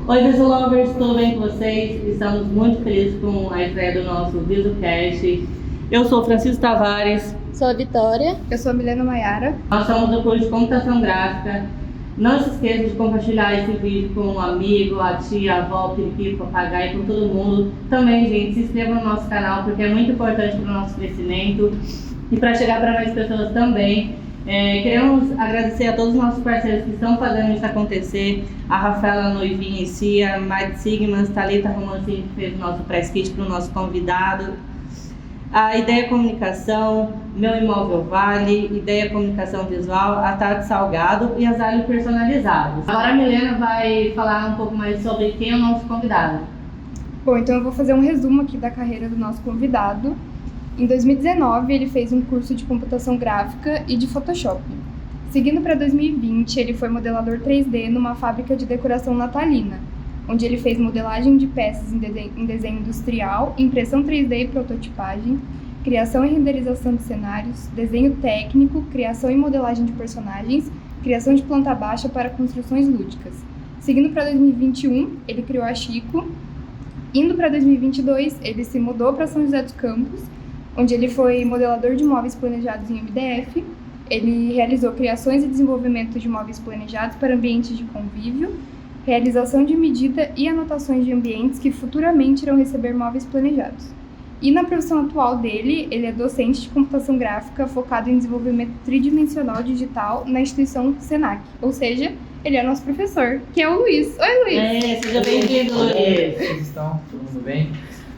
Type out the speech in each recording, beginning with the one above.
Oi, Visual Lovers, tudo bem com vocês? Estamos muito felizes com a estreia do nosso VisuCast. Eu sou Francisco Tavares. Sou a Vitória. Eu sou a Milena Maiara. Nós somos do curso de Computação Gráfica. Não se esqueça de compartilhar esse vídeo com um amigo, a tia, a avó, o periquito, o papagaio, com todo mundo. Também, gente, se inscreva no nosso canal porque é muito importante para o nosso crescimento e para chegar para mais pessoas também. Queremos agradecer a todos os nossos parceiros que estão fazendo isso acontecer. A Rafaela Noivinha em si, a Mad Sigmas, Thalita Romancini, que fez o nosso press kit para o nosso convidado. A Ideia Comunicação, Meu Imóvel Vale, Ideia Comunicação Visual, a Tati Salgado e a Zalio Personalizados. Agora a Milena vai falar um pouco mais sobre quem é o nosso convidado. Bom, então eu vou fazer um resumo aqui da carreira do nosso convidado. Em 2019, ele fez um curso de computação gráfica e de Photoshop. Seguindo para 2020, ele foi modelador 3D numa fábrica de decoração natalina, onde ele fez modelagem de peças em desenho industrial, impressão 3D e prototipagem, criação e renderização de cenários, desenho técnico, criação e modelagem de personagens, criação de planta baixa para construções lúdicas. Seguindo para 2021, ele criou a Chico. Indo para 2022, ele se mudou para São José dos Campos, onde ele foi modelador de móveis planejados em MDF. Ele realizou criações e desenvolvimento de móveis planejados para ambientes de convívio, realização de medida e anotações de ambientes que futuramente irão receber móveis planejados. E na profissão atual dele, ele é docente de computação gráfica focado em desenvolvimento tridimensional digital na instituição Senac, ou seja, ele é nosso professor, que é o Luiz. Oi, Luiz! Seja bem-vindo, Luiz! Vocês estão? Todo mundo bem?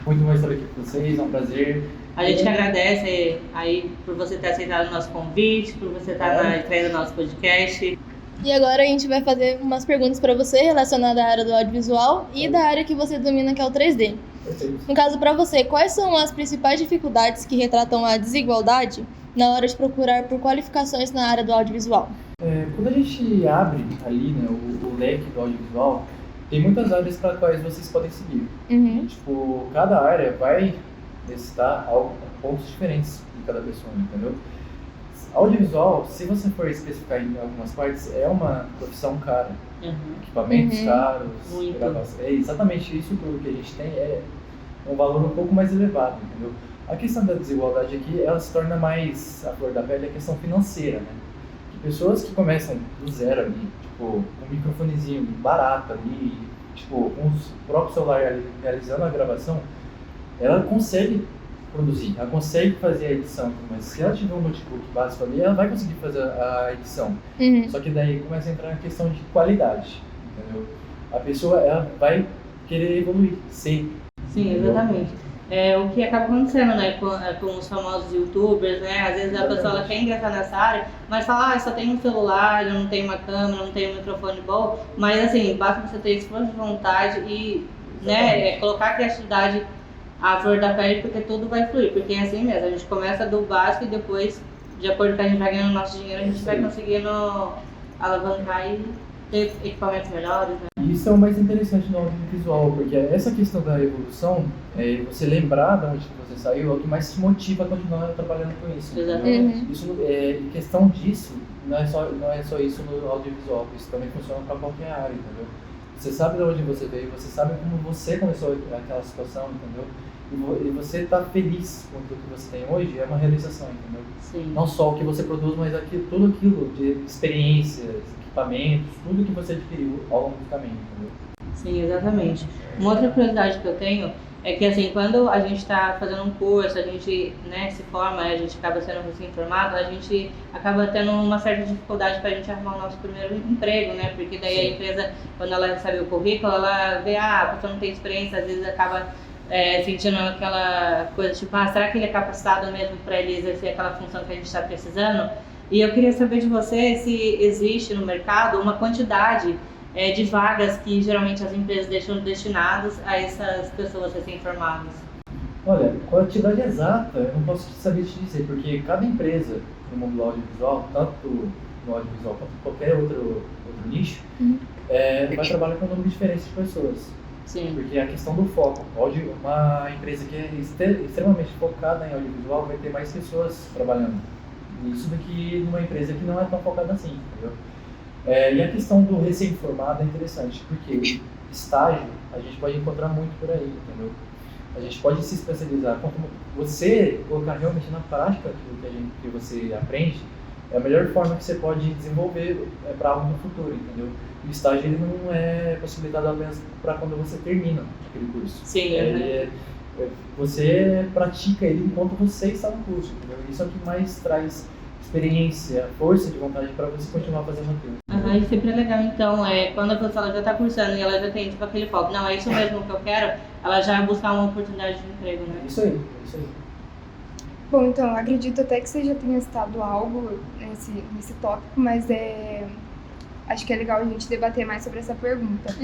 Muito bom estar aqui com vocês, é um prazer. A gente que agradece aí por você ter aceitado o nosso convite, por você estar na estreia do nosso podcast. E agora a gente vai fazer umas perguntas para você relacionadas à área do audiovisual e da área que você domina, que é o 3D. Perfeito. No caso, para você, quais são as principais dificuldades que retratam a desigualdade na hora de procurar por qualificações na área do audiovisual? Quando a gente abre ali, né, o leque do audiovisual, tem muitas áreas para as quais vocês podem seguir. Uhum. Tipo, cada área vai necessitar pontos diferentes de cada pessoa, entendeu? Audiovisual, se você for especificar em algumas partes, é uma profissão cara. Equipamentos caros, gravação. É exatamente isso tudo que a gente tem é um valor um pouco mais elevado, entendeu? A questão da desigualdade aqui, ela se torna mais a flor da pele, a questão financeira, né? Que pessoas que começam do zero ali, tipo, um microfonezinho barato ali, tipo, com o próprio celular ali, realizando a gravação, ela consegue produzir, ela consegue fazer a edição, mas se ela tiver um notebook básico ali, ela vai conseguir fazer a edição. Só que daí começa a entrar na questão de qualidade, entendeu? A pessoa, ela vai querer evoluir sempre. Sim, exatamente. O que acaba acontecendo, né, com os famosos youtubers, né, às vezes a pessoa ela quer ingressar nessa área, mas fala, só tem um celular, eu não tenho uma câmera, não tenho um microfone bom, mas assim, basta você ter esforço de vontade e, né, colocar a criatividade à flor da pele, porque tudo vai fluir, porque é assim mesmo, a gente começa do básico e depois, de acordo com a gente vai ganhando nosso dinheiro, a gente vai conseguindo alavancar e ter equipamentos melhores, né? Isso é o mais interessante no audiovisual, porque essa questão da evolução, você lembrar de onde você saiu, é o que mais te motiva a continuar trabalhando com isso. Exatamente. Isso, questão disso, não é só isso no audiovisual, isso também funciona para qualquer área, entendeu? Você sabe de onde você veio, você sabe como você começou aquela situação, entendeu? E você está feliz com tudo que você tem hoje, é uma realização, entendeu? Sim. Não só o que você produz, mas tudo aquilo de experiências, equipamentos, tudo que você adquiriu ao longo do caminho, entendeu? Sim, exatamente. Uma outra curiosidade que eu tenho é que, assim, quando a gente está fazendo um curso, a gente, né, se forma, a gente acaba sendo recém-formado, a gente acaba tendo uma certa dificuldade para a gente arrumar o nosso primeiro emprego, né? Porque daí a empresa, quando ela recebe o currículo, ela vê, a pessoa não tem experiência, às vezes acaba sentindo aquela coisa, tipo, será que ele é capacitado mesmo para ele exercer aquela função que a gente está precisando? E eu queria saber de você se existe no mercado uma quantidade de vagas que geralmente as empresas deixam destinadas a essas pessoas recém-formadas. Olha, quantidade exata eu não posso saber te dizer, porque cada empresa no mundo do audiovisual, tanto no audiovisual quanto qualquer outro nicho, vai trabalhar com um número diferente de pessoas. Sim. Porque a questão do foco, uma empresa que é extremamente focada em audiovisual vai ter mais pessoas trabalhando nisso do que numa empresa que não é tão focada assim, entendeu? E a questão do recém-formado é interessante, porque estágio, a gente pode encontrar muito por aí, entendeu? A gente pode se especializar. Quanto você colocar realmente na prática aquilo que você aprende, é a melhor forma que você pode desenvolver para algo no futuro, entendeu? O estágio ele não é possibilitado apenas para quando você termina aquele curso. Sim, você pratica ele enquanto você está no curso, entendeu? Isso é o que mais traz experiência, força de vontade para você continuar fazendo aquilo. E sempre é legal, então, quando a pessoa ela já está cursando e ela já tem tipo, aquele foco, não, é isso mesmo que eu quero, ela já vai buscar uma oportunidade de emprego, né? Isso aí. Bom, então, eu acredito até que você já tenha citado algo nesse tópico, mas acho que é legal a gente debater mais sobre essa pergunta.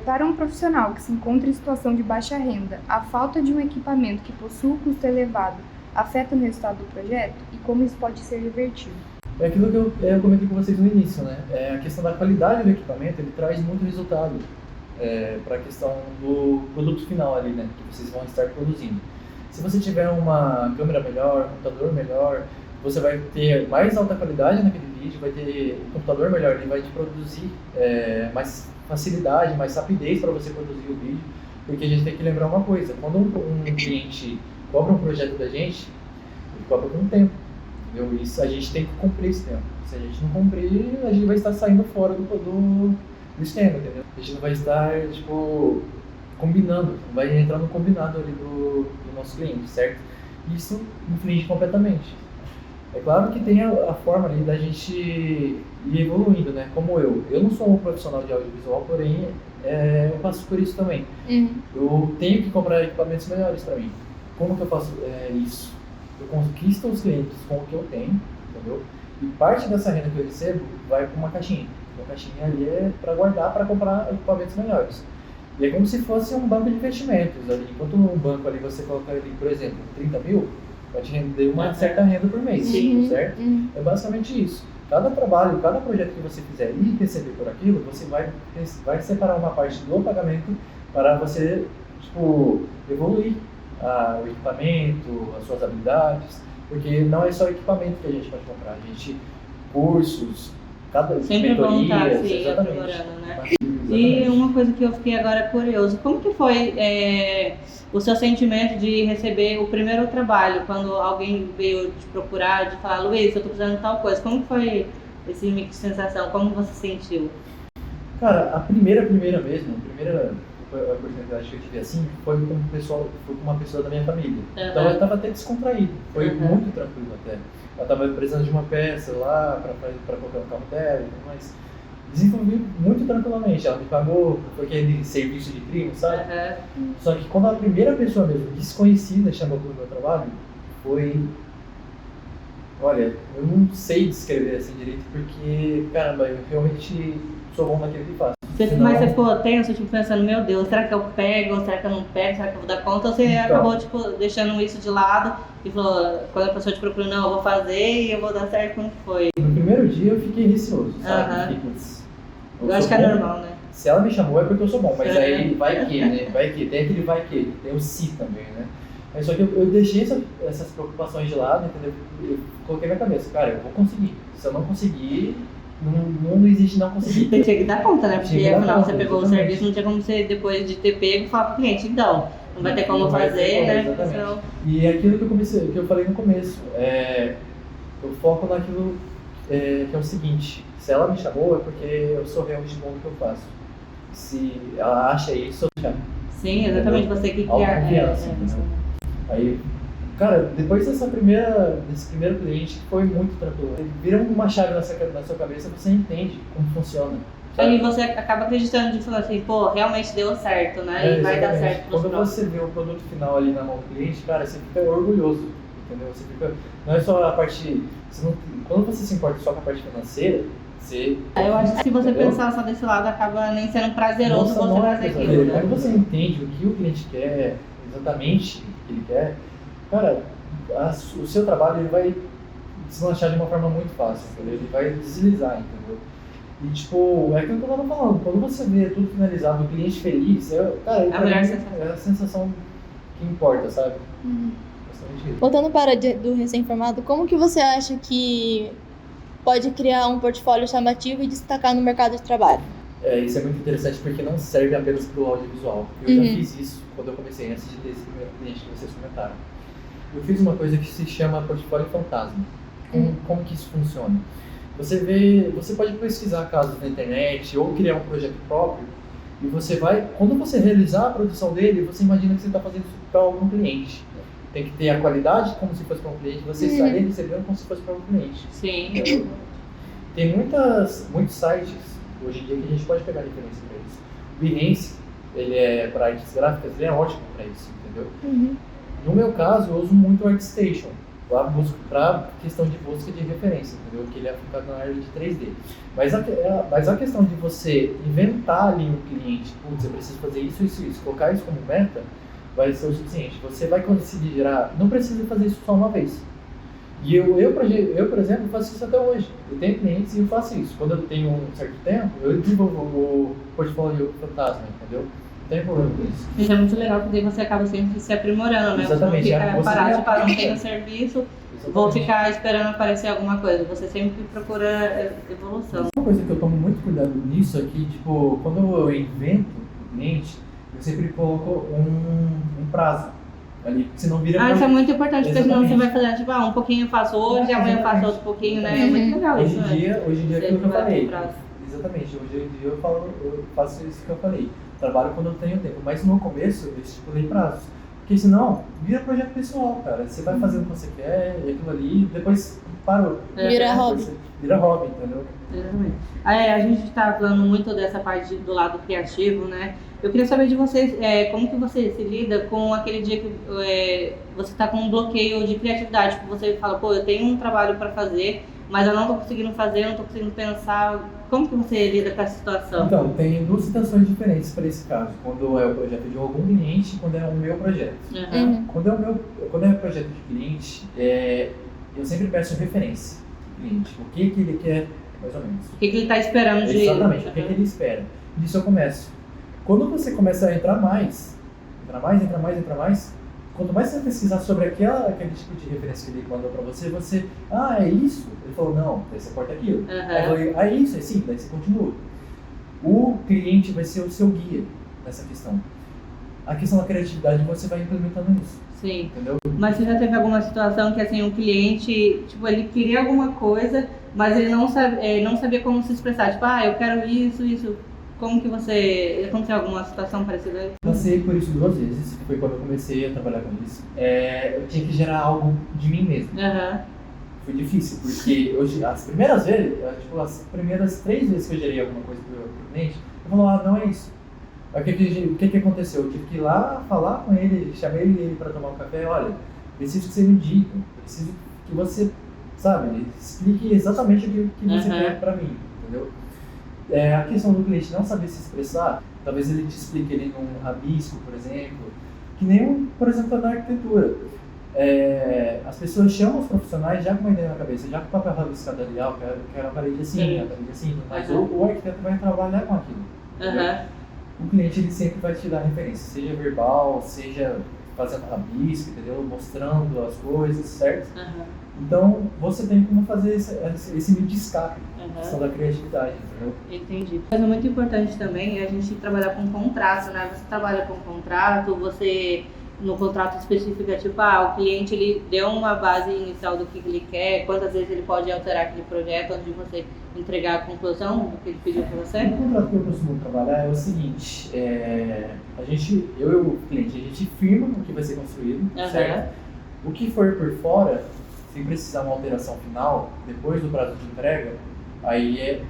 Para um profissional que se encontra em situação de baixa renda, a falta de um equipamento que possua custo elevado afeta no resultado do projeto e como isso pode ser revertido? É aquilo que eu comentei com vocês no início, né? A questão da qualidade do equipamento, ele traz muito resultado para a questão do produto final ali, né? Que vocês vão estar produzindo. Se você tiver uma câmera melhor, um computador melhor, você vai ter mais alta qualidade naquele vídeo, vai ter um computador melhor, ele vai te produzir mais facilidade, mais rapidez para você produzir o vídeo, porque a gente tem que lembrar uma coisa, quando um cliente cobra um projeto da gente, ele cobra por um tempo, entendeu? Isso, a gente tem que cumprir esse tempo. Se a gente não cumprir, a gente vai estar saindo fora do esquema, entendeu? A gente não vai estar, combinando, não vai entrar no combinado ali do nosso cliente, certo? Isso inflige completamente. É claro que tem a forma ali da gente ir evoluindo, né? Como eu não sou um profissional de audiovisual, porém eu passo por isso também. Eu tenho que comprar equipamentos melhores para mim. Como que eu faço isso? Eu conquisto os clientes com o que eu tenho, entendeu? E parte dessa renda que eu recebo vai para uma caixinha. Uma caixinha ali é para guardar, para comprar equipamentos melhores. E é como se fosse um banco de investimentos ali. Enquanto um banco ali você coloca ali, por exemplo, 30 mil, vai te render uma certa renda por mês, certo? É basicamente isso. Cada trabalho, cada projeto que você fizer e receber por aquilo, você vai separar uma parte do pagamento para você, evoluir o equipamento, as suas habilidades, porque não é só equipamento que a gente pode comprar, a gente, cursos, sempre vão estar exatamente. aprimorando, né? E uma coisa que eu fiquei agora curioso, como que foi o seu sentimento de receber o primeiro trabalho, quando alguém veio te procurar, de falar, Luiz, eu tô precisando de tal coisa, como que foi esse mix de sensação, como você sentiu? Cara, a primeira mesmo, a primeira oportunidade que eu tive assim, foi com uma pessoa da minha família. Então eu tava até descontraído, foi muito tranquilo até. Ela tava precisando de uma peça lá para colocar no carro dela e tudo mais. Desenvolvi muito tranquilamente, ela me pagou, foi aquele serviço de primo, sabe? Só que quando a primeira pessoa mesmo, desconhecida, chamou para o meu trabalho, foi... Olha, eu não sei descrever assim direito, porque, caramba, eu realmente sou bom naquilo que faço. Mas você ficou tenso, pensando, meu Deus, será que eu pego, será que eu não pego, será que eu vou dar conta? Ou você acabou, deixando isso de lado e falou, quando a pessoa te procurou, não, eu vou fazer e eu vou dar certo, como que foi? No primeiro dia eu fiquei receoso, sabe? Eu acho que é normal, né? Se ela me chamou é porque eu sou bom, mas aí vai que, né? Vai que, tem aquele vai que, tem o si também, né? Mas só que eu deixei essas preocupações de lado, entendeu? Eu coloquei na cabeça, cara, eu vou conseguir. Se eu não conseguir, não existe não conseguir. Você tinha que dar conta, né? Porque afinal você pegou o serviço, não tinha como você, depois de ter pego, falar pro cliente, então, não vai ter como fazer, né? Exatamente. E aquilo que eu falei no começo, eu foco naquilo que é o seguinte, se ela me chamou é porque eu sou realmente bom no que eu faço. Se ela acha isso, eu chamo. Sim, exatamente, você que criar. Aí, cara, depois desse primeiro cliente, foi muito tranquilo. Vira uma chave na sua cabeça, você entende como funciona. Aí você acaba acreditando de falar assim, pô, realmente deu certo, né? E vai dar certo pro Quando você vê o produto final ali na mão do cliente, cara, você fica orgulhoso, entendeu? Você fica, não é só a parte, quando você se importa só com a parte financeira, eu acho que se você pensar só desse lado, acaba nem sendo prazeroso você fazer aquilo. Quando você entende o que o cliente quer, exatamente o que ele quer, cara, o seu trabalho ele vai deslanchar de uma forma muito fácil, entendeu? Ele vai deslizar, entendeu? E é aquilo que eu tava falando, quando você vê tudo finalizado, o cliente feliz, cara, a melhor sensação. É a sensação que importa, sabe? Voltando para do recém-formado, como que você acha que pode criar um portfólio chamativo e destacar no mercado de trabalho? Isso é muito interessante porque não serve apenas para o audiovisual. Eu já fiz isso quando eu comecei, antes de ter esse primeiro cliente que vocês comentaram. Eu fiz uma coisa que se chama portfólio fantasma. Como que isso funciona? Você pode pesquisar casos na internet ou criar um projeto próprio e você vai, quando você realizar a produção dele, você imagina que você está fazendo isso para algum cliente. Tem que ter a qualidade como se fosse para um cliente, você estaria recebendo como se fosse para um cliente. Sim. Tem muitos sites hoje em dia que a gente pode pegar referência para isso. O Behance, ele é para artes gráficas, ele é ótimo para isso, entendeu? No meu caso, eu uso muito o ArtStation para questão de busca de referência, entendeu? Que ele é focado na área de 3D. Mas a questão de você inventar ali um cliente, putz, eu preciso fazer isso, colocar isso como meta, vai ser o suficiente. Você vai conseguir gerar, não precisa fazer isso só uma vez. E eu, por exemplo, faço isso até hoje. Eu tenho clientes e eu faço isso. Quando eu tenho um certo tempo, eu desenvolvo o portfólio fantasma, entendeu? Não tem problema com isso. Isso é muito legal, porque você acaba sempre se aprimorando, né? Exatamente. Você não fica parado, Você não tem serviço, Exatamente. vou ficar esperando aparecer alguma coisa. Você sempre procura evolução. Uma coisa que eu tomo muito cuidado nisso aqui, tipo, quando eu invento o cliente, eu sempre coloco um prazo ali, porque senão vira... Isso é muito importante, porque senão Exatamente. você vai fazer, tipo, um pouquinho eu faço hoje, amanhã eu faço outro pouquinho, né? É muito legal Hoje isso, em dia é aquilo que eu falei. prazo. Exatamente, hoje em dia eu faço isso que eu falei. Trabalho quando eu tenho tempo, mas no começo eu estipulei prazos. Porque senão, vira projeto pessoal, cara. Você vai fazendo o que você quer, e aquilo ali, depois parou. Vira hobby. Vira hobby, entendeu? Exatamente. A gente está falando muito dessa parte do lado criativo, né? Eu queria saber de vocês, como que você se lida com aquele dia que você está com um bloqueio de criatividade, tipo, você fala, pô, eu tenho um trabalho para fazer, mas eu não estou conseguindo fazer, eu não estou conseguindo pensar. Como que você lida com essa situação? Então, tem duas situações diferentes para esse caso. Quando é o projeto de algum cliente e quando é o meu projeto. Quando é o projeto de cliente, eu sempre peço referência do cliente. O que ele quer, mais ou menos. O que ele está esperando de... Exatamente, o que ele espera. Disso eu começo. Quando você começa a entrar mais, quanto mais você pesquisar sobre aquele tipo de referência que ele mandou pra você, é isso? Ele falou, não, daí você corta aquilo. Aí eu falei, é isso, é sim, daí você continua. O cliente vai ser o seu guia nessa questão. A questão da criatividade, você vai implementando isso. Sim. Entendeu? Mas você já teve alguma situação que, assim, um cliente, tipo, ele queria alguma coisa, mas ele não sabia como se expressar. Tipo, eu quero isso. Como que você... Aconteceu alguma situação parecida aí? Passei por isso 2 vezes, que foi quando eu comecei a trabalhar com isso. Eu tinha que gerar algo de mim mesmo. Foi difícil, porque as primeiras 3 vezes que eu gerei alguma coisa pro cliente, eu falava, não é isso. Aí o que aconteceu? Eu tive que ir lá falar com ele, chamei ele para tomar um café, olha, preciso que você me diga, preciso que você, explique exatamente o que você quer para mim, entendeu? A questão do cliente não saber se expressar, talvez ele te explique ele num rabisco, por exemplo, que nem, por exemplo, na arquitetura. As pessoas chamam os profissionais já com uma ideia na cabeça, já com o papel rabiscado ali, eu quero a parede assim, mas o arquiteto vai trabalhar com aquilo. O cliente ele sempre vai te dar referência, seja verbal, seja fazendo rabisco, entendeu? Mostrando as coisas, certo? Então, você tem como fazer esse meio de escape, questão da criatividade, entendeu? Entendi. Uma coisa muito importante também é a gente trabalhar com contrato, né? Você trabalha com contrato, no contrato específico é tipo, o cliente ele deu uma base inicial do que ele quer, quantas vezes ele pode alterar aquele projeto antes de você entregar a conclusão do que ele pediu para você? O contrato que eu costumo trabalhar é o seguinte, eu e o cliente, a gente firma o que vai ser construído, certo? O que for por fora, se precisar uma alteração final, depois do prazo de entrega, aí é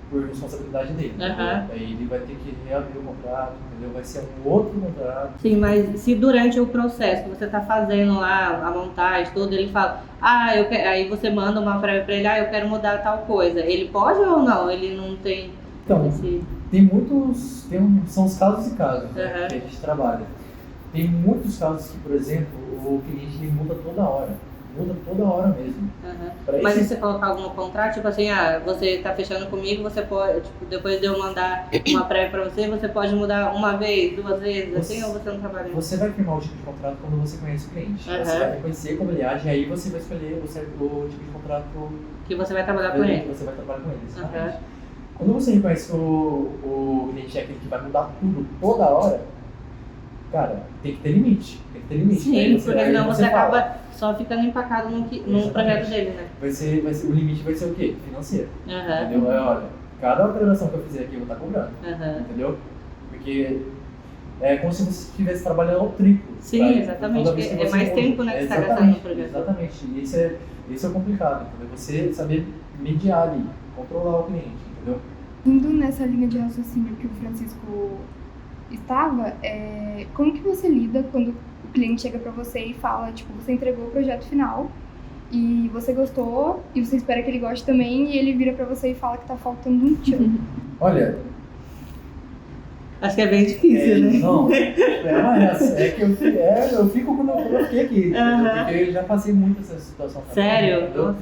por responsabilidade dele. Aí ele vai ter que reabrir o contrato, entendeu? Vai ser um outro contrato. Sim, mas se durante o processo que você está fazendo lá, a montagem, tudo, ele fala, aí você manda uma prévia para ele, eu quero mudar tal coisa. Ele pode ou não? Ele não tem... Então, são os casos e casos, né, que a gente trabalha. Tem muitos casos que, por exemplo, o cliente ele muda toda hora mesmo. Mas se você colocar algum contrato, tipo assim, você tá fechando comigo, você pode, tipo, depois de eu mandar uma prévia pra você pode mudar uma vez, 2 vezes, assim, ou você não trabalha? Você vai firmar o tipo de contrato quando você conhece o cliente. Você vai reconhecer como ele age, aí você vai escolher o tipo de contrato que você vai trabalhar com ele. Que você vai trabalhar com ele, exatamente. Quando você reconhece o cliente é aquele que vai mudar tudo toda hora, cara, tem que ter limite. Tem que ter limite. Sim, Aí porque aí senão você fala. acaba só ficando empacado num projeto dele, né? O limite vai ser o quê? Financeiro. Aham, Entendeu? Aí, olha, cada operação que eu fizer aqui eu vou estar cobrando. aham. Entendeu? Porque é como se você estivesse trabalhando ao triplo. Sim, sabe? exatamente, Toda vez porque que é você mais muda. tempo, né, que você tá gastando Exatamente, no projeto. exatamente. E esse é o complicado, entendeu? Você saber mediar ali, controlar o cliente, entendeu? Indo nessa linha de raciocínio que o Francisco estava, como que você lida quando o cliente chega pra você e fala, tipo, você entregou o projeto final e você gostou e você espera que ele goste também e ele vira pra você e fala que tá faltando um tchan. Olha, Acho que é bem difícil, né? não, é uma reação. É que eu fico quando eu fiquei aqui, entendeu? Aham. Porque eu já passei muito essa situação. também, Sério? entendeu? Nossa.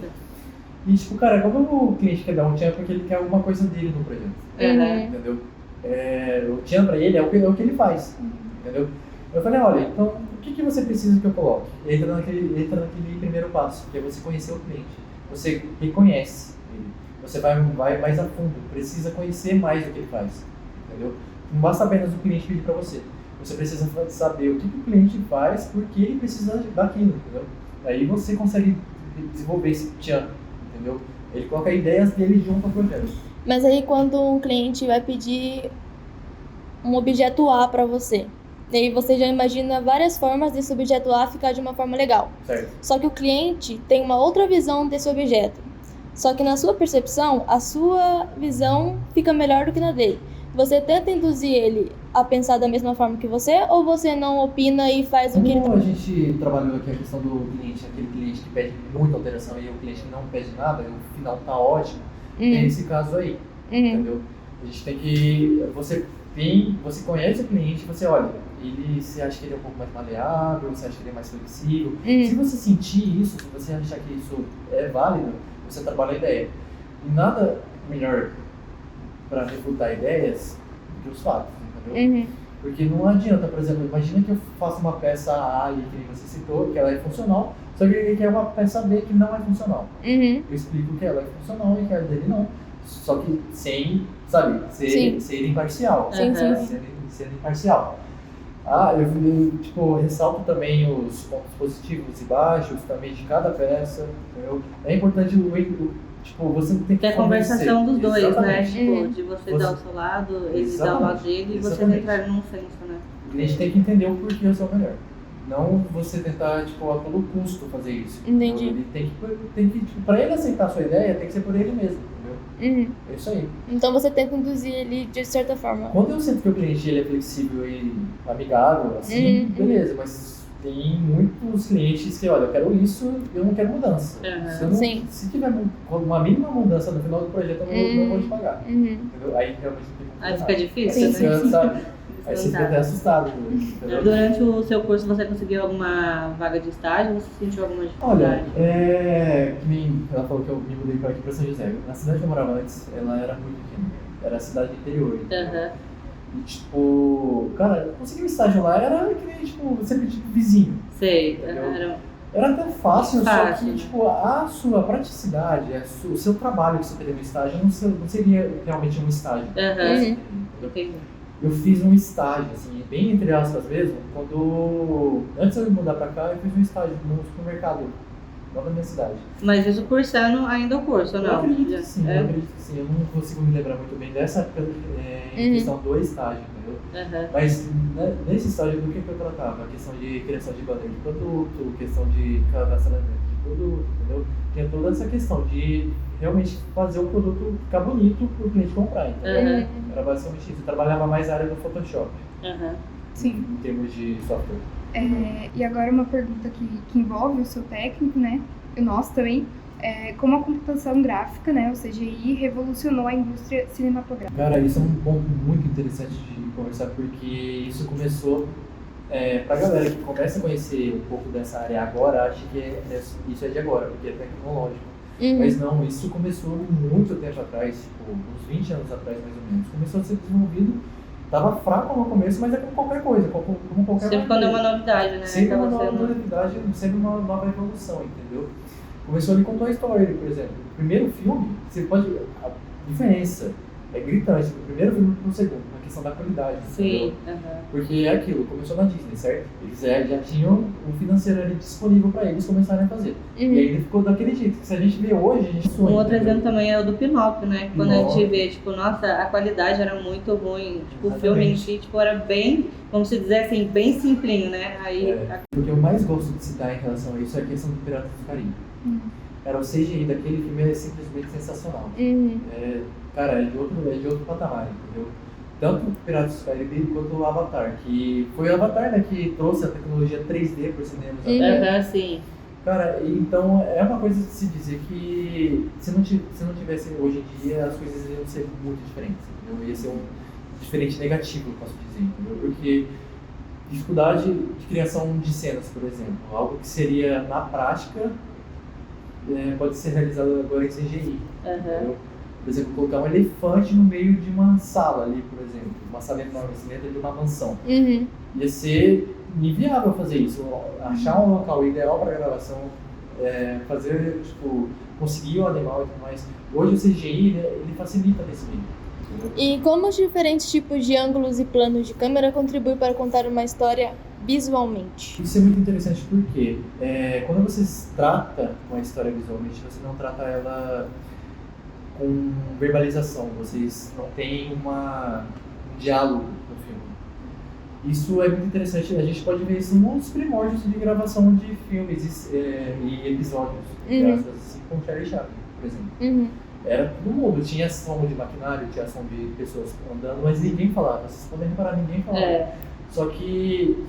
E tipo, cara, como o cliente quer dar um tchan é porque ele quer alguma coisa dele no projeto. Aham. Entendeu? O tchan pra ele é o que ele faz, entendeu? Eu falei, olha, então o que você precisa que eu coloque? Entra naquele primeiro passo, que é você conhecer o cliente. Você reconhece ele. Você vai mais a fundo, precisa conhecer mais do que ele faz, entendeu? Não basta apenas o cliente pedir pra você. Você precisa saber o que o cliente faz, porque ele precisa daquilo, entendeu? Aí você consegue desenvolver esse tchan, entendeu? Ele coloca ideias dele junto ao projeto. Mas aí quando um cliente vai pedir um objeto A para você, e aí você já imagina várias formas desse objeto A ficar de uma forma legal. Certo. Só que o cliente tem uma outra visão desse objeto. Só que na sua percepção, a sua visão fica melhor do que na dele. Você tenta induzir ele a pensar da mesma forma que você, ou você não opina e faz o que ele... Como a gente trabalhou aqui a questão do cliente, aquele cliente que pede muita alteração e o cliente que não pede nada, e o final tá ótimo, tem esse caso aí, entendeu? A gente tem que... Você conhece o cliente, você olha, você acha que ele é um pouco mais maleável, você acha que ele é mais flexível. Se você sentir isso, se você achar que isso é válido, você trabalha a ideia. E nada melhor para refutar ideias do que os fatos, entendeu? Porque não adianta, por exemplo, imagina que eu faço uma peça A ali, que você citou, que ela é funcional, só que ele quer uma peça B que não é funcional. Eu explico que ela é funcional e que a dele não. Só que sem, sabe, ser imparcial. Sim, sim, sim. Ser imparcial. Eu tipo, ressalto também os pontos positivos e baixos também de cada peça, entendeu? É importante tipo, você tem que Ter a conversação dos dois, Exatamente. né? Tipo, de você dar o seu lado, ele dar o lado dele e vocês Exatamente. entrarem num senso, né? O cliente tem que entender o porquê eu sou o melhor. Não você tentar, tipo, a todo custo fazer isso. Entendi. Ele tem que tipo, pra ele aceitar a sua ideia, tem que ser por ele mesmo, entendeu? É isso aí. Então você tenta induzir ele de certa forma. Quando eu sinto que o cliente ele é flexível e amigável, assim, beleza, mas tem muitos clientes que, olha, eu quero isso, eu não quero mudança. Sim. Se tiver uma mínima mudança no final do projeto, eu não vou te pagar. Entendeu? Aí realmente não tem como Aí fazer fica nada. difícil, Aí né? você, sabe? Aí você fica até assustado, entendeu? Durante o seu curso, você conseguiu alguma vaga de estágio ou você sentiu alguma Olha, dificuldade? que nem ela falou que eu me mudei para aqui para São José. Na cidade que eu morava antes, ela era muito pequena. Era a cidade do interior. Aham. E tipo, cara, conseguir um estágio lá era que nem, tipo, sempre tipo vizinho. Sei. Entendeu? Era até fácil, só Fácil. que tipo, a sua praticidade, o seu trabalho que você teria no estágio não seria realmente um estágio. Aham. Entendeu? Eu fiz um estágio, assim, bem entre aspas mesmo, quando... Antes de eu me mudar pra cá, eu fiz um estágio no supermercado, lá da minha cidade. Mas isso cursando ainda o curso, ou Eu não? acredito que sim, É? eu acredito que sim. Eu não consigo me lembrar muito bem dessa época em questão do estágio, entendeu? Aham. Mas nesse estágio, do que eu tratava? A questão de criação de banner de produto, questão de cadastramento de produto, entendeu? Tinha toda essa questão de realmente fazer o produto ficar bonito para o cliente comprar, entendeu? Aham. Era basicamente isso. Eu trabalhava mais na área do Photoshop, Aham. Sim. em termos de software. E agora uma pergunta que envolve o seu técnico, né? E o nosso também. Como a computação gráfica, né, o CGI, revolucionou a indústria cinematográfica. Cara, isso é um ponto muito interessante de conversar, porque isso começou, pra galera que começa a conhecer um pouco dessa área agora, acha que isso é de agora, porque é tecnológico. Mas não, isso começou muito tempo atrás, tipo, uns 20 anos atrás mais ou menos. Começou a ser desenvolvido, tava fraco no começo, mas é como qualquer coisa, como qualquer Sempre quando é uma novidade, né? Sempre uma Acaba nova sendo- novidade, sempre uma nova evolução, entendeu? Começou ali com Toy Story, por exemplo. O primeiro filme, você pode... A diferença é gritante do primeiro filme pro segundo, na questão da qualidade, Sim. entendeu? Porque é aquilo, começou na Disney, certo? Eles já tinham o financeiro ali disponível para eles começarem a fazer. E aí ele ficou daquele jeito, que se a gente vê hoje, a gente sonha. Um outro entendeu? exemplo também é o do Pinóquio, né? Quando a gente Pinóquio. vê, tipo, nossa, a qualidade era muito ruim. Tipo, o Exatamente. filme em si, tipo, era bem, vamos dizer assim, bem simplinho, né? Aí, O que eu mais gosto de citar em relação a isso é a questão do Piratas do Caribe. Cara, o CGI daquele filme é simplesmente sensacional. Cara, é de outro patamar, entendeu? Tanto o Piratas do Caribe quanto o Avatar, que foi o Avatar, né, que trouxe a tecnologia 3D para os cinemas até. assim, Cara, então é uma coisa de se dizer que se não tivesse hoje em dia, as coisas iam ser muito diferentes, entendeu? Ia ser um diferente negativo, eu posso dizer, entendeu? Porque dificuldade de criação de cenas, por exemplo, algo que seria na prática, pode ser realizado agora em CGI. Entendeu? Por exemplo, colocar um elefante no meio de uma sala ali, por exemplo, uma sala enorme, assim, dentro de uma mansão. Ia ser inviável fazer isso. Achar um local ideal para gravação, fazer, tipo, conseguir o animal e tudo mais. Hoje o CGI, né, ele facilita nesse meio. Entendeu? E como os diferentes tipos de ângulos e planos de câmera contribuem para contar uma história visualmente? Isso é muito interessante porque quando você trata uma história visualmente, você não trata ela com verbalização, vocês não têm um diálogo no filme. Isso é muito interessante, a gente pode ver isso nos primórdios de gravação de filmes e episódios, graças assim, com Charlie Chaplin, por exemplo. Era todo mundo, tinha som de maquinário, tinha som de pessoas andando, mas ninguém falava, vocês podem reparar, ninguém falava. Só que,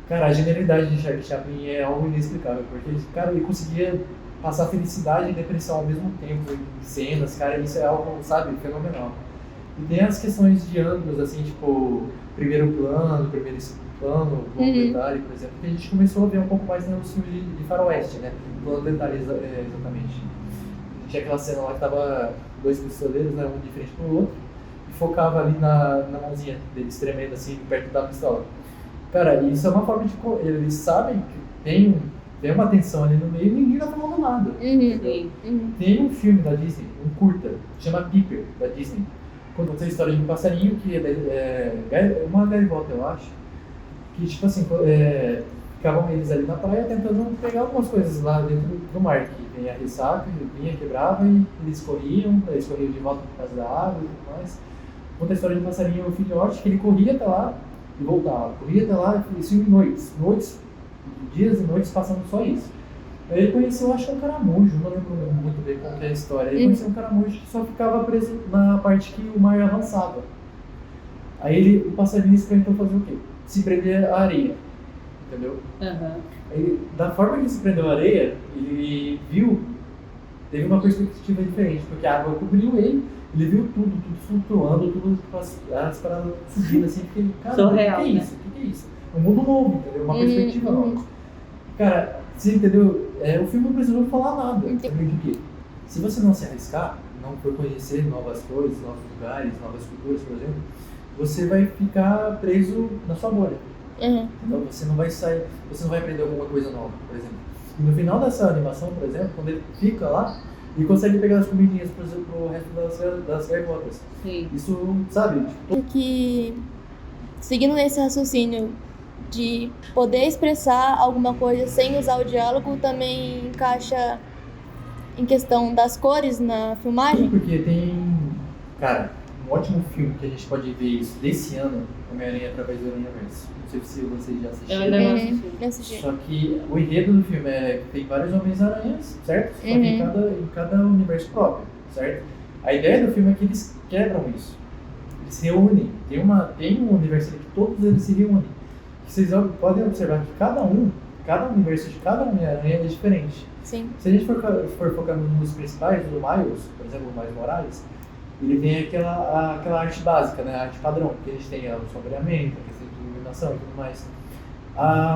cara, a genialidade de Charlie Chaplin é algo inexplicável, porque, cara, ele conseguia passar felicidade e depressão ao mesmo tempo em cenas, cara, isso é algo, sabe, fenomenal. E tem as questões de ângulos, assim, tipo, primeiro plano, primeiro e segundo plano, plano detalhe, por exemplo, que a gente começou a ver um pouco mais nos filmes de faroeste, né, plano detalhe exatamente. Tinha aquela cena lá que tava dois pistoleiros, né, um de frente pro outro, e focava ali na mãozinha deles tremendo, assim, perto da pistola. Cara, isso é uma forma de... Eles sabem que tem uma tensão ali no meio e ninguém tá falando nada. Tem um filme da Disney, um curta, chama Piper, da Disney. Conta a história de um passarinho que é uma gaivota, eu acho. Que, tipo assim, ficavam eles ali na praia tentando pegar algumas coisas lá dentro do mar. Que vinha a ressaca, vinha, quebrava e eles corriam de volta por causa da água e tudo mais. Conta a história de um passarinho filhote que ele corria até lá e voltava. Corria até lá e isso em noites, dias e noites passando só isso. Aí ele conheceu, acho que um caramujo, não lembro muito bem qual que é a história. Ele conheceu um caramujo que só ficava preso na parte que o mar avançava. Aí o passarinho experimentou fazer o quê? Se prender à areia, entendeu? Aí, da forma que ele se prendeu à areia, ele teve uma perspectiva diferente, porque a água cobriu ele viu tudo flutuando, tudo as paradas subindo assim, porque, cara, surreal, o que é isso? O que é isso? É um mundo novo, entendeu? Uma perspectiva nova. Cara, você entendeu? O filme não precisou falar nada. Porque se você não se arriscar, não for conhecer novas coisas, novos lugares, novas culturas, por exemplo, você vai ficar preso na sua bolha. Então você não vai sair, você não vai aprender alguma coisa nova, por exemplo. E no final dessa animação, por exemplo, quando ele fica lá, ele consegue pegar as comidinhas pro resto das gaivotas. Sim. Isso, sabe? Que, seguindo nesse raciocínio de poder expressar alguma coisa sem usar o diálogo, também encaixa em questão das cores na filmagem? Porque tem, cara, um ótimo filme que a gente pode ver isso desse ano, Homem-Aranha através do Aranha-Verso. Não sei se vocês já assistiram. Eu ainda não assisti. Só que o enredo do filme tem vários Homens-Aranhas, certo? Só que em cada universo próprio, certo? A ideia do filme é que eles quebram isso. Eles se reúnem. Tem um universo ali que todos eles se reúnem. Vocês podem observar que cada universo de cada Homem-Aranha é diferente. Sim. Se a gente for focar nos principais, do Miles, por exemplo, o Miles Morales, ele tem aquela arte básica, né? A arte padrão, que a gente tem o sombreamento, a questão de iluminação e tudo mais.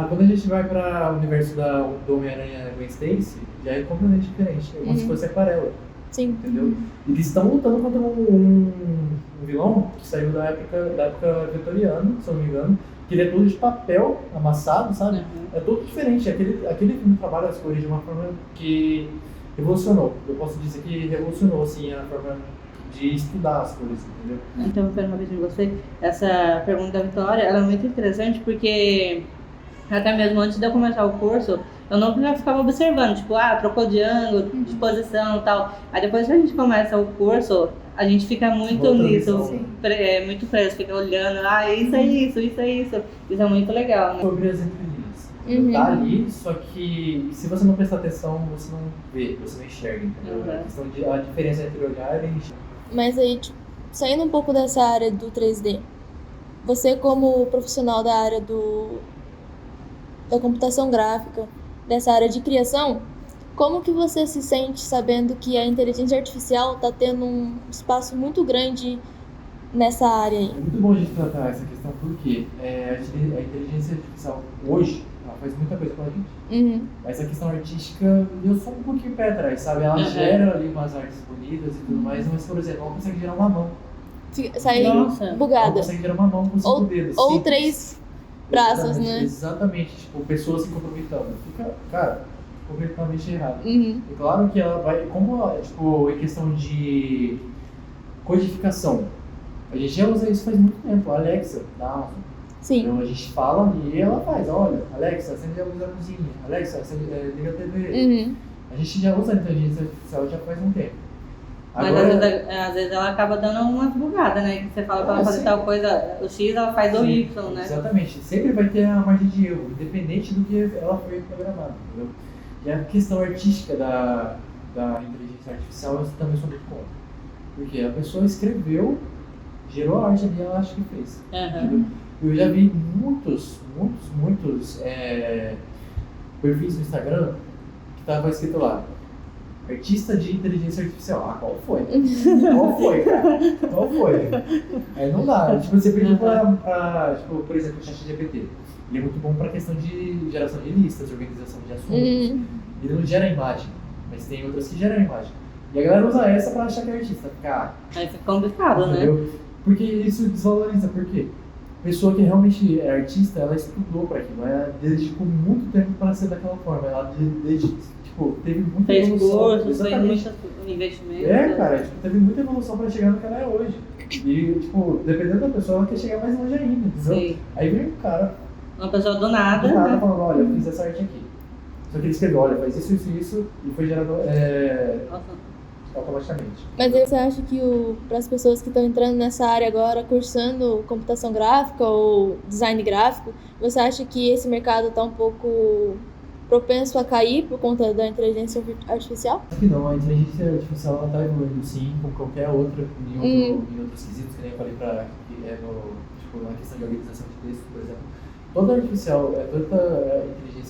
Quando a gente vai para o universo do Homem-Aranha Gwen Stacy, já é completamente diferente. É como se fosse aquarela. Sim. Entendeu? Eles estão lutando contra um vilão que saiu da época vitoriana, se eu não me engano, que ele é todo de papel amassado, sabe? É todo diferente. Aquele filme trabalha as cores de uma forma que revolucionou. Eu posso dizer que revolucionou, assim, a forma de estudar as coisas, entendeu? Interrompendo rapidinho você, essa pergunta da Vitória, ela é muito interessante porque até mesmo antes de eu começar o curso, eu não já ficava observando, tipo, trocou de ângulo, de posição e tal. Aí depois que a gente começa o curso, a gente fica muito Outra nisso, visão. muito preso, fica olhando, isso é isso, isso é isso. Isso é muito legal, né? Sobre as entrelinhas. Uhum. Tá ali, só que se você não prestar atenção, você não vê, você não enxerga, entendeu? Uhum. A questão de a diferença entre olhar e enxergar. Mas aí, tipo, saindo um pouco dessa área do 3D, você como profissional da área da computação gráfica, dessa área de criação, como que você se sente sabendo que a inteligência artificial está tendo um espaço muito grande nessa área aí? É muito bom a gente tratar essa questão porque a inteligência artificial hoje, ela faz muita coisa pra gente. Uhum. Mas a questão artística, eu sou um pouquinho pé atrás, sabe? Ela gera ali umas artes bonitas e tudo mais, mas, por exemplo, ela consegue gerar uma mão. Sair Nossa. Ela bugada. consegue gerar uma mão com 5 dedos. Ou simples. 3 braços, Exatamente, né? Exatamente, tipo, pessoas se comprometendo. Fica, cara, completamente errado. Uhum. É claro que ela vai, tipo, em questão de codificação, a gente já usa isso faz muito tempo, a Alexa da Amazon. Sim. Então a gente fala ali e ela faz, olha, Alexa, acende a luz da cozinha, Alexa, liga a TV. Uhum. A gente já usa a inteligência artificial já faz um tempo. Mas às vezes ela acaba dando umas bugadas, né? Que você fala pra ela fazer sim. tal coisa, o X ela faz o Sim, Y, né? Exatamente, sempre vai ter a margem de erro, independente do que ela foi programada, entendeu? E a questão artística da inteligência artificial eu também sou muito contra. Porque a pessoa escreveu, gerou a arte ali e ela acha que fez. Aham. Entendeu? Eu já vi muitos perfis no Instagram que tava escrito lá, artista de inteligência artificial. Qual foi? Qual foi, cara? Qual foi? Aí não dá. Tipo, você pediu pra tipo, por exemplo, o ChatGPT. Ele é muito bom pra questão de geração de listas, organização de assuntos. Uhum. Ele não gera imagem, mas tem outras que geram imagem. E a galera usa essa pra achar que é artista. Aí fica complicado, né? Entendeu? Porque isso desvaloriza. Por quê? A pessoa que realmente é artista, ela estudou pra aquilo. Ela dedicou muito tempo pra ser daquela forma. Ela teve muita Fez evolução. cursos, fez Exatamente. muitos investimentos. Cara, tipo, teve muita evolução pra chegar no que ela é hoje. E, tipo, dependendo da pessoa, ela quer chegar mais longe ainda, entendeu? Sim. Aí vem um cara Uma pessoa do nada, do nada né? falando, olha, eu fiz essa arte aqui. Só que ele escreveu, olha, faz isso, isso, isso, e foi gerado Nossa. automaticamente. Mas aí você acha que para as pessoas que estão entrando nessa área agora, cursando computação gráfica ou design gráfico, você acha que esse mercado está um pouco propenso a cair por conta da inteligência artificial? Só que não, a inteligência artificial ela tá evoluindo sim, como qualquer outra, em outros quesitos, que nem eu falei na questão de organização de texto, por exemplo. Toda inteligência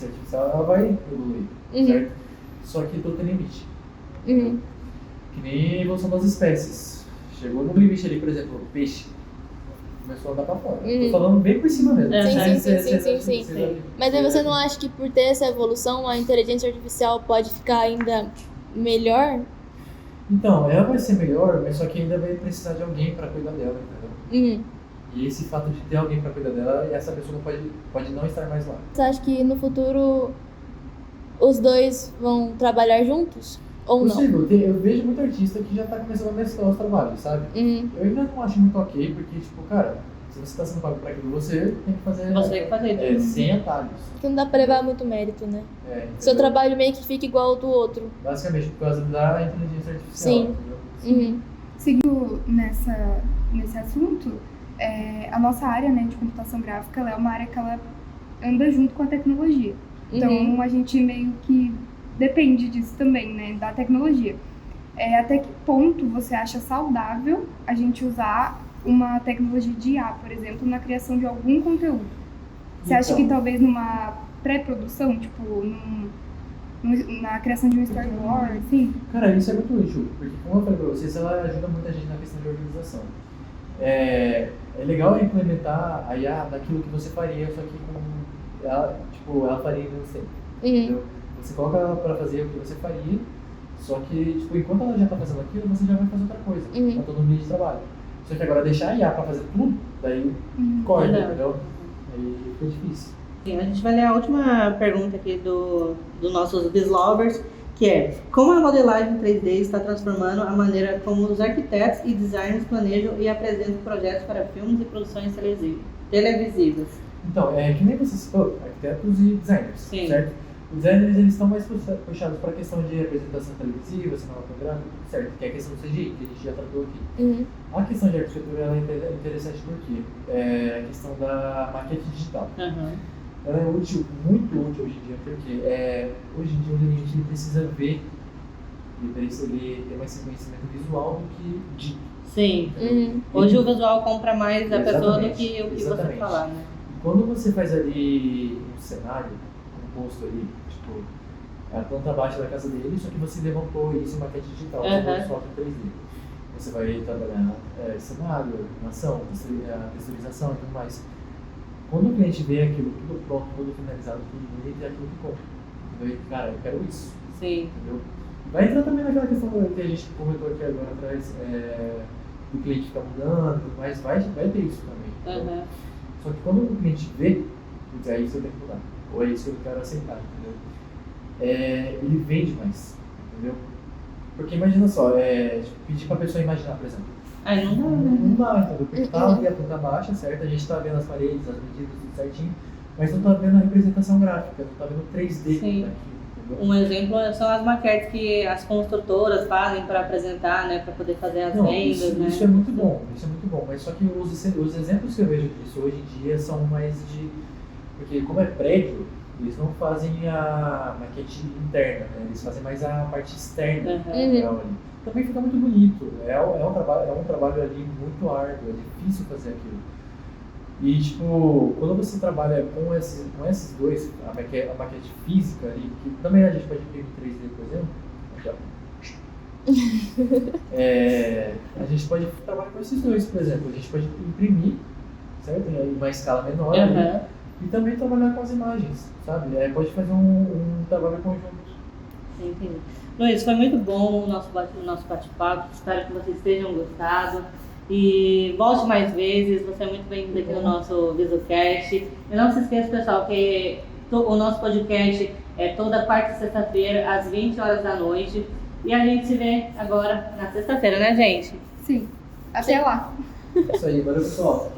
artificial ela vai evoluir, certo? Só que tudo tem limite. Uhum. Que nem a evolução das espécies. Chegou no limite ali, por exemplo, o peixe. Começou a andar pra fora. Tô falando bem por cima mesmo. Sim. Mas aí você não acha que por ter essa evolução, a inteligência artificial pode ficar ainda melhor? Então, ela vai ser melhor, mas só que ainda vai precisar de alguém pra cuidar dela, entendeu? Uhum. E esse fato de ter alguém pra cuidar dela, essa pessoa pode não estar mais lá. Você acha que no futuro os dois vão trabalhar juntos? Ou não? Possível, eu vejo muito artista que já tá começando a mesclar os trabalhos, sabe? Uhum. Eu ainda não acho muito ok, porque, tipo, cara, se você tá sendo pago pra aquilo, você tem que fazer. Você tem que fazer. Sem atalhos. Que não dá pra levar muito mérito, né? Entendeu? Seu trabalho meio que fica igual ao do outro. Basicamente, por causa da inteligência artificial. Sim. Entendeu? Uhum. Seguindo nesse assunto, a nossa área, né, de computação gráfica, ela é uma área que ela anda junto com a tecnologia. Então, a gente meio que depende disso também, né, da tecnologia. Até que ponto você acha saudável a gente usar uma tecnologia de IA, por exemplo, na criação de algum conteúdo? Você acha que talvez numa pré-produção, tipo, na criação de um storyboard, assim? Cara, isso é muito útil, porque como eu falei pra vocês, ela ajuda muita gente na questão de organização. É legal implementar a IA daquilo que você faria, só que ela faria em você. Entendeu? Você coloca ela pra fazer o que você faria, só que, tipo, enquanto ela já tá fazendo aquilo, você já vai fazer outra coisa, na autonomia de trabalho. Só que agora deixar a IA pra fazer tudo, daí corta, entendeu? Aí fica difícil. Sim, a gente vai ler a última pergunta aqui do nossos Bizlovers, que é como a modelagem 3D está transformando a maneira como os arquitetos e designers planejam e apresentam projetos para filmes e produções televisivas. Então, que nem você citou, arquitetos e designers, Sim. certo? Os designers eles estão mais puxados para a questão de representação televisiva, cinematográfica, certo? Que é a questão do CGI, que a gente já tratou aqui. Uhum. A questão de arquitetura ela é interessante porque é a questão da maquete digital. Uhum. Ela é útil, muito útil hoje em dia, porque hoje em dia o cliente ele precisa ver, ele tem mais conhecimento visual do que dito. Sim. Uhum. Hoje o visual compra mais a pessoa do Exatamente, que o que você exatamente. falar, né? Quando você faz ali um cenário, um posto ali, tipo, a planta baixa da casa dele, só que você levantou isso em maquete digital, Uhum. só em 3D. Você vai trabalhar cenário, animação, texturização e tudo mais. Quando o cliente vê aquilo tudo pronto, tudo finalizado, tudo bonito, é aquilo que compra. Entendeu? Cara, eu quero isso. Sim. Entendeu? Vai entrar também naquela questão que a gente comentou aqui agora atrás, do cliente ficar mudando, mas vai ter isso também. Entendeu? Uhum. Só que quando o cliente vê, é isso que eu tenho que mudar. Ou é isso que eu quero aceitar, entendeu? Ele vende mais, entendeu? Porque imagina só, pedir pra pessoa imaginar, por exemplo. Aí não dá, né? Não dá, entendeu? Porque tá ali a planta baixa, certo? A gente tá vendo as paredes, as medidas, tudo certinho, mas não tá vendo a representação gráfica, não tá vendo o 3D Sim. daquilo, entendeu? Um exemplo são as maquetes que as construtoras fazem para apresentar, né? Para poder fazer as Não, vendas, né? isso é muito bom, mas só que os exemplos que eu vejo disso hoje em dia são mais de... Porque como é prédio, eles não fazem a maquete interna, né? Eles fazem mais a parte externa Uhum. do material ali. Também fica muito bonito, é um trabalho ali muito árduo, é difícil fazer aquilo. E tipo, quando você trabalha com esses dois, a maquete física ali, que também a gente pode imprimir em 3D, por exemplo, aqui, ó. A gente pode trabalhar com esses dois, por exemplo, a gente pode imprimir, certo? Em uma escala menor ali, Uhum. e também trabalhar com as imagens, sabe? Pode fazer um trabalho conjunto. Sim, entendi. Luiz, foi muito bom o nosso bate-papo. Espero que vocês tenham gostado. E volte mais vezes. Você é muito bem-vindo aqui no nosso VisuCast. E não se esqueça, pessoal, que o nosso podcast é toda quarta e sexta-feira, às 20 horas da noite. E a gente se vê agora na sexta-feira, né, gente? Sim. Até lá. Isso aí, valeu pessoal.